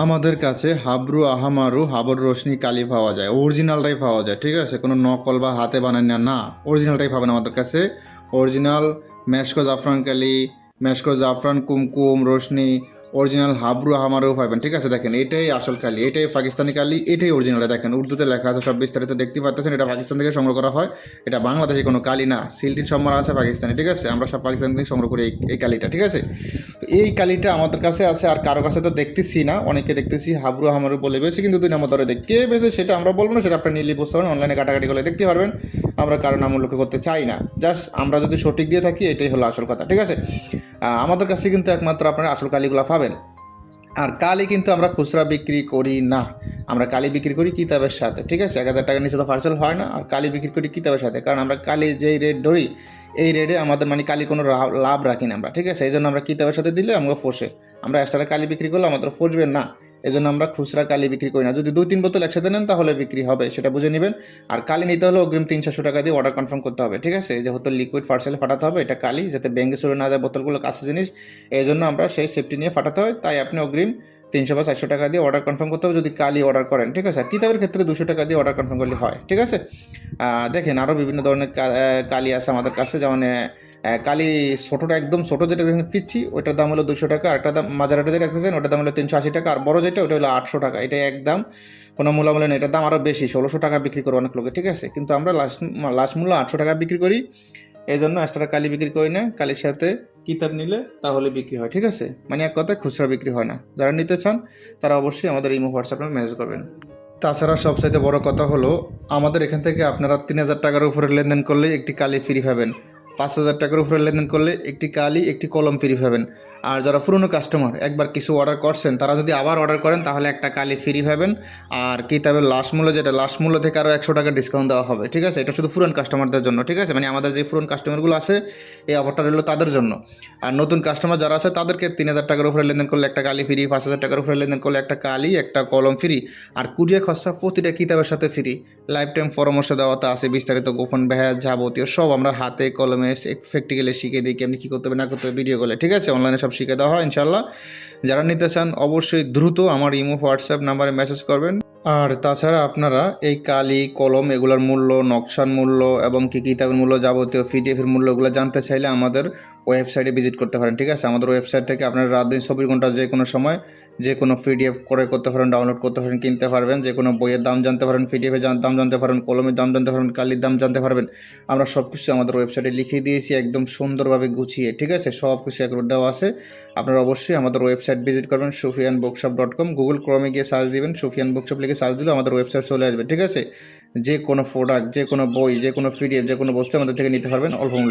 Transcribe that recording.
আমাদের কাছে হাবরু আহামারু হাবর রোশনি কালি পাওয়া যায়, অরিজিনালটাই পাওয়া যায়, ঠিক আছে? কোনো নকল বা হাতে বানানো না, অরিজিনালটাই পাবেন আমাদের কাছে। অরিজিনাল মেশকো জাফরান কালি, মেশকো জাফরান কুমকুম রোশনি, অরিজিনাল হাবরু আহামারু পাবেন, ঠিক আছে? দেখেন এটাই আসল কালি, এটাই পাকিস্তানি কালি, এটাই অরিজিনালটা। দেখেন উর্দুতে লেখা আছে, সব বিস্তারিত দেখতে পাচ্ছেন। এটা পাকিস্তান থেকে সংগ্রহ করা হয়, এটা বাংলাদেশে কোনো কালি না। সিলটিন সম্মান আছে পাকিস্তানি, ঠিক আছে? আমরা সব পাকিস্তান থেকে সংগ্রহ করি এই কালিটা, ঠিক আছে? তো এই কালিটা আমাদের কাছে আছে, আর কারো কাছে তো দেখতেছি না, অনেকে দেখতেছি হাবরু হামারু বলে বেশি, কিন্তু 2 নম্বর ধরে দেখ কে বেশি সেটা আমরা বলবো না, সেটা আপনি নিলে বুঝতে পারবেন, অনলাইনে কাটাকাটি করে দেখতে পারবেন। আমরা কারো নাম উল্লেখ করতে চাই না, জাস্ট আমরা যদি সঠিক দিয়ে থাকি এটাই হলো আসল কথা, ঠিক আছে? আমাদের কাছে কিন্তু একমাত্র আপনারা আসল কালিগুলো পাবেন। আর কালি কিন্তু আমরা খুচরা বিক্রি করি না, আমরা কালি বিক্রি করি কিতাবের সাথে, ঠিক আছে? 1,000 টাকার নিচে তো পার্সেল হয় না। আর কালি বিক্রি করি কিতাবের সাথে, কারণ আমরা কালি যেই রেট ধরি এই রেটে আমাদের মানে কালি কোনো লাভ রাখি না আমরা, ঠিক আছে? এই জন্য আমরা কিতাবের সাথে দিলে আমরা ফসে, আমরা এক্সট্রা কালি বিক্রি করলে আমাদের ফসবেন না। এই জন্য আমরা খুচরা কালি বিক্রি করি না। যদি 2-3 বোতল একসাথে নেন তাহলে বিক্রি হবে, সেটা বুঝে নেবেন। আর কালি নিতে হলে অগ্রিম 300 টাকা দিয়ে অর্ডার কনফার্ম করতে হবে, ঠিক আছে? যেহেতু লিকুইড পার্সেলে ফাটাতে হবে, এটা কালি যাতে ব্যাঙ্গে চলে না যায়, বোতলগুলো কাছে জিনিস, এই জন্য আমরা সেই সেফটি নিয়ে ফাটাতে হয়। তাই আপনি অগ্রিম 300 বা 400 টাকা দিয়ে অর্ডার কনফার্ম করতে হবে যদি কালি অর্ডার করেন, ঠিক আছে? আর কিতাবের ক্ষেত্রে 200 টাকা দিয়ে অর্ডার কনফার্ম করলে হয়, ঠিক আছে? দেখেন আরও বিভিন্ন ধরনের কালি আছে আমাদের কাছে, যেমন কালি ছোটোটা একদম ছোটো যেটা দেখেন পিচ্ছি, ওইটার দাম হলো 200 টাকা। একটা দাম মাঝারিটা যেটা দেখতেছেন ওটার দাম হলো 380 টাকা। আর বড় যেটা ওটা হলো 800 টাকা। এটা একদম কোনো মূল্য নেই, এটার দাম আরও বেশি, 1600 টাকা বিক্রি করে অনেক লোকে, ঠিক আছে? কিন্তু আমরা লাস্ট মূল্য 800 টাকা বিক্রি করি। এই জন্য এক্সট্রা কালি বিক্রি করি না, কালির সাথে কিতাব নিলে তাহলে বিক্রি হয়, ঠিক আছে? মানে এক কথায় খুচরা বিক্রি হয় না। যারা নিতে চান তারা অবশ্যই আমাদের ইমো হোয়াটসঅ্যাপে মেসেজ করবেন। তাছাড়া সবচাইতে বড় কথা হলো, আমাদের এখান থেকে আপনারা 3,000 টাকার উপরে লেনদেন করলে একটি কালি ফ্রি পাবেন, 5,000 টাকার উপরে লেনদেন করলে একটি কালি একটি কলম ফ্রি পাবেন। আর যারা পুরনো কাস্টমার একবার কিছু অর্ডার করছেন, তারা যদি আবার অর্ডার করেন তাহলে একটা কালি ফ্রি পাবেন। আর কিতাবের লাস্ট মূল্য যেটা, লাস্ট মূল্য থেকে আরও 100 টাকা ডিসকাউন্ট দেওয়া হবে, ঠিক আছে? এটা শুধু পুরান কাস্টমারদের জন্য, ঠিক আছে? মানে আমাদের যে পুরান কাস্টমারগুলো আছে এই অফারটা রইল তাদের জন্য। আর নতুন কাস্টমার যারা আছে তাদেরকে 3,000 টাকার উপরে লেনদেন করলে একটা কালি ফ্রি, 5,000 টাকার উপরে লেনদেন করলে একটা কালি একটা কলম ফ্রি। আর কুরিয়ার খরচা প্রতিটা কিতাবের সাথে ফ্রি। লাইফ টাইম পরামর্শ দেওয়াতে আছে, বিস্তারিত গোপন ব্যায়াম যাবতীয় সব আমরা হাতে কলমে প্র্যাকটিক্যালি শিখে দিই, কেমনি কী করতে হবে না করতে হবে ভিডিও কলে, ঠিক আছে? অনলাইনে সব শিখে দেওয়া হয় ইনশাল্লাহ। যারা নিতে চান অবশ্যই দ্রুত আমার ইমো হোয়াটসঅ্যাপ নাম্বারে মেসেজ করবেন। আর তাছাড়া আপনারা এই কালি কলম এগুলোর মূল্য, নকশার মূল্য এবং কি কিতাবের মূল্য, যাবতীয় পিডিএফের মূল্যগুলো জানতে চাইলে আমাদের ওয়েবসাইটে ভিজিট করতে পারেন, ঠিক আছে? আমাদের ওয়েবসাইট থেকে আপনারা রাত দিন 24 ঘন্টা যে কোনো সময় যে কোনো পিডিএফ করে করতে পারেন, ডাউনলোড করতে পারেন, কিনতে পারবেন, যে কোনো বইয়ের দাম জানতে পারেন, পিডিএফের দাম জানতে পারেন, কলমের দাম জানতে পারবেন, কালির দাম জানতে পারবেন। আমরা সব কিছু আমাদের ওয়েবসাইটে লিখে দিয়েছি একদম সুন্দরভাবে গুছিয়ে, ঠিক আছে? সব কিছু একবার দেওয়া আছে। আপনারা অবশ্যই আমাদের ওয়েবসাইট ভিজিট করবেন, sufianbookshop.com। গুগল ক্রোমে গিয়ে সার্চ দিবেন, সুফিয়ান বুকশপ লিখে সার্চ দিলে আমাদের ওয়েবসাইট চলে আসবে, ঠিক আছে? যে কোনো প্রোডাক্ট, যে কোনো বই, যে কোনো পিডিএফ, যে কোনো বস্তু আমাদের থেকে নিতে পারবেন অল্প মূল্যে।